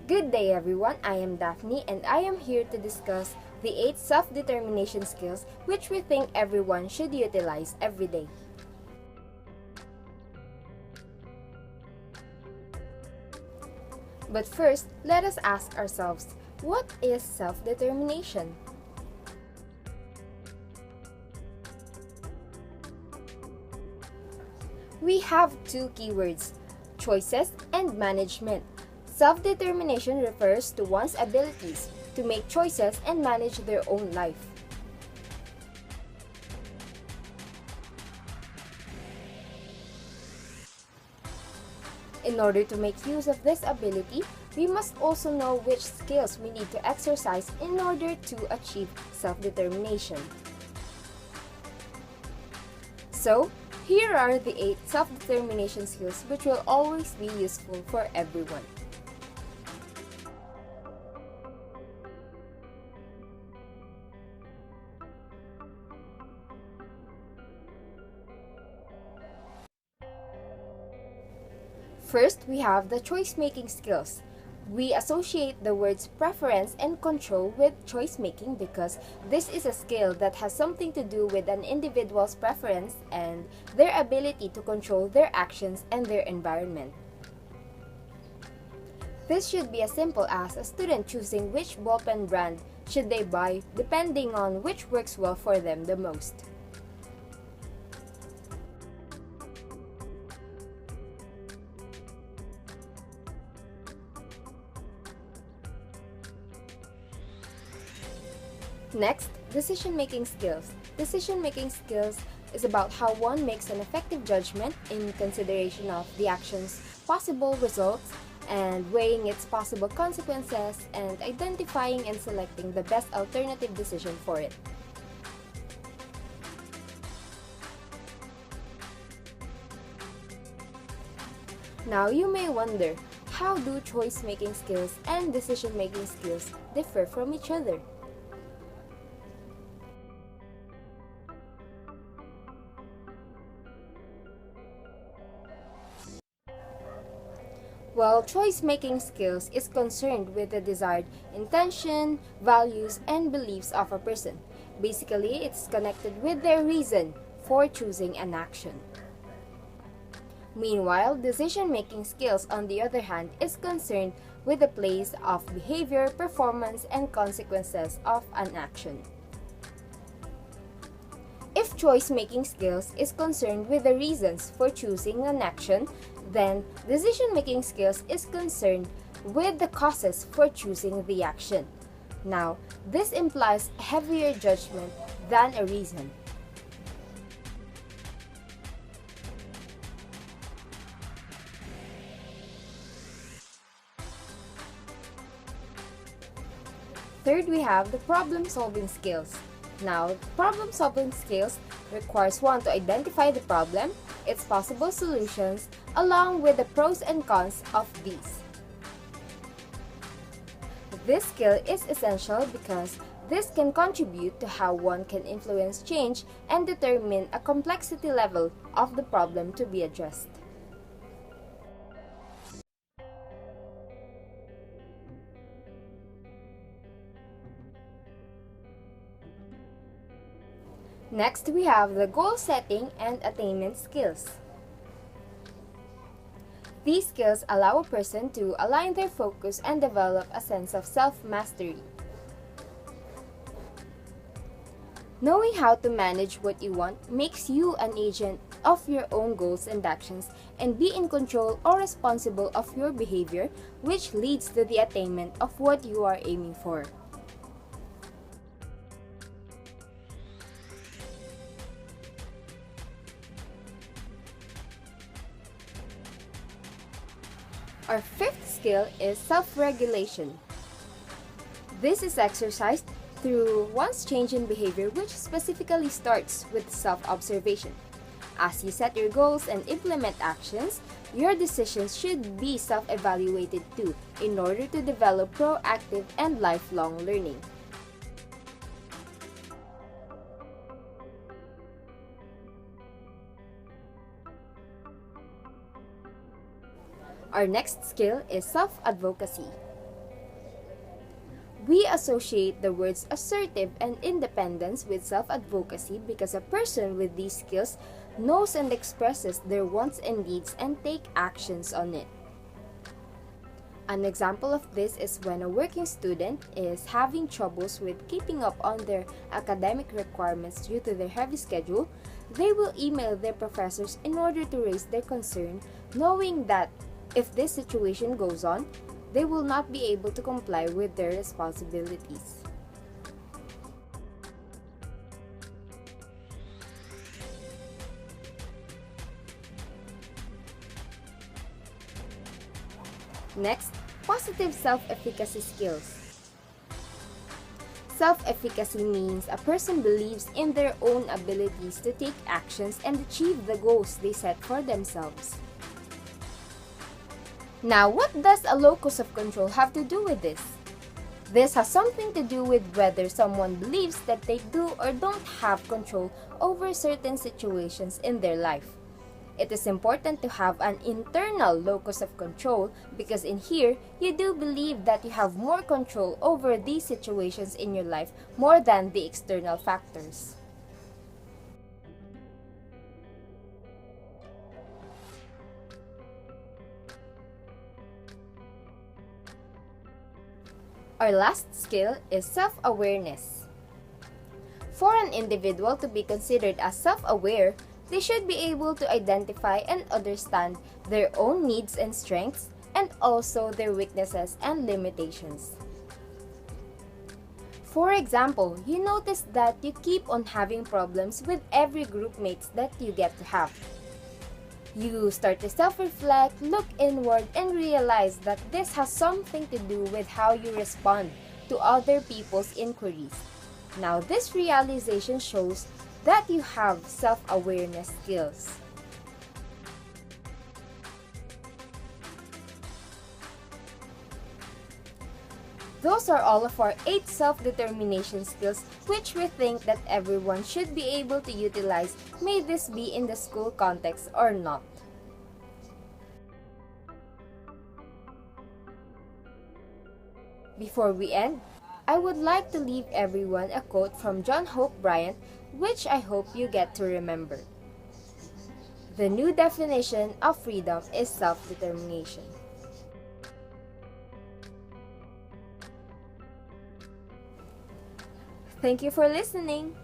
Good day everyone, I am Daphne and I am here to discuss the 8 self-determination skills which we think everyone should utilize every day. But first, let us ask ourselves, what is self-determination? We have two keywords, choices and management. Self-determination refers to one's abilities to make choices and manage their own life. In order to make use of this ability, we must also know which skills we need to exercise in order to achieve self-determination. So, here are the 8 self-determination skills which will always be useful for everyone. First, we have the choice-making skills. We associate the words preference and control with choice-making because this is a skill that has something to do with an individual's preference and their ability to control their actions and their environment. This should be as simple as a student choosing which ballpen brand should they buy depending on which works well for them the most. Next, decision-making skills. Decision-making skills is about how one makes an effective judgment in consideration of the action's possible results and weighing its possible consequences and identifying and selecting the best alternative decision for it. Now you may wonder, how do choice-making skills and decision-making skills differ from each other? Well, choice-making skills is concerned with the desired intention, values, and beliefs of a person. Basically, it's connected with their reason for choosing an action. Meanwhile, decision-making skills, on the other hand, is concerned with the place of behavior, performance, and consequences of an action. If choice-making skills is concerned with the reasons for choosing an action, then decision-making skills is concerned with the causes for choosing the action. Now, this implies heavier judgment than a reason. Third, we have the problem-solving skills. Now, problem-solving skills requires one to identify the problem, its possible solutions, along with the pros and cons of these. This skill is essential because this can contribute to how one can influence change and determine a complexity level of the problem to be addressed. Next, we have the goal setting and attainment skills. These skills allow a person to align their focus and develop a sense of self-mastery. Knowing how to manage what you want makes you an agent of your own goals and actions and be in control or responsible of your behavior, which leads to the attainment of what you are aiming for. Our fifth skill is self-regulation. This is exercised through one's change in behavior, which specifically starts with self-observation. As you set your goals and implement actions, your decisions should be self-evaluated too in order to develop proactive and lifelong learning. Our next skill is self-advocacy. We associate the words assertive and independence with self-advocacy because a person with these skills knows and expresses their wants and needs and take actions on it. An example of this is when a working student is having troubles with keeping up on their academic requirements due to their heavy schedule. They will email their professors in order to raise their concern, knowing that if this situation goes on, they will not be able to comply with their responsibilities. Next, positive self-efficacy skills. Self-efficacy means a person believes in their own abilities to take actions and achieve the goals they set for themselves. Now, what does a locus of control have to do with this? This has something to do with whether someone believes that they do or don't have control over certain situations in their life. It is important to have an internal locus of control because in here, you do believe that you have more control over these situations in your life more than the external factors. Our last skill is self-awareness. For an individual to be considered as self-aware, they should be able to identify and understand their own needs and strengths and also their weaknesses and limitations. For example, you notice that you keep on having problems with every group mates that you get to have. You start to self-reflect, look inward, and realize that this has something to do with how you respond to other people's inquiries. Now, this realization shows that you have self-awareness skills. Those are all of our 8 self-determination skills which we think that everyone should be able to utilize, may this be in the school context or not. Before we end, I would like to leave everyone a quote from John Hope Bryant, which I hope you get to remember. The new definition of freedom is self-determination. Thank you for listening.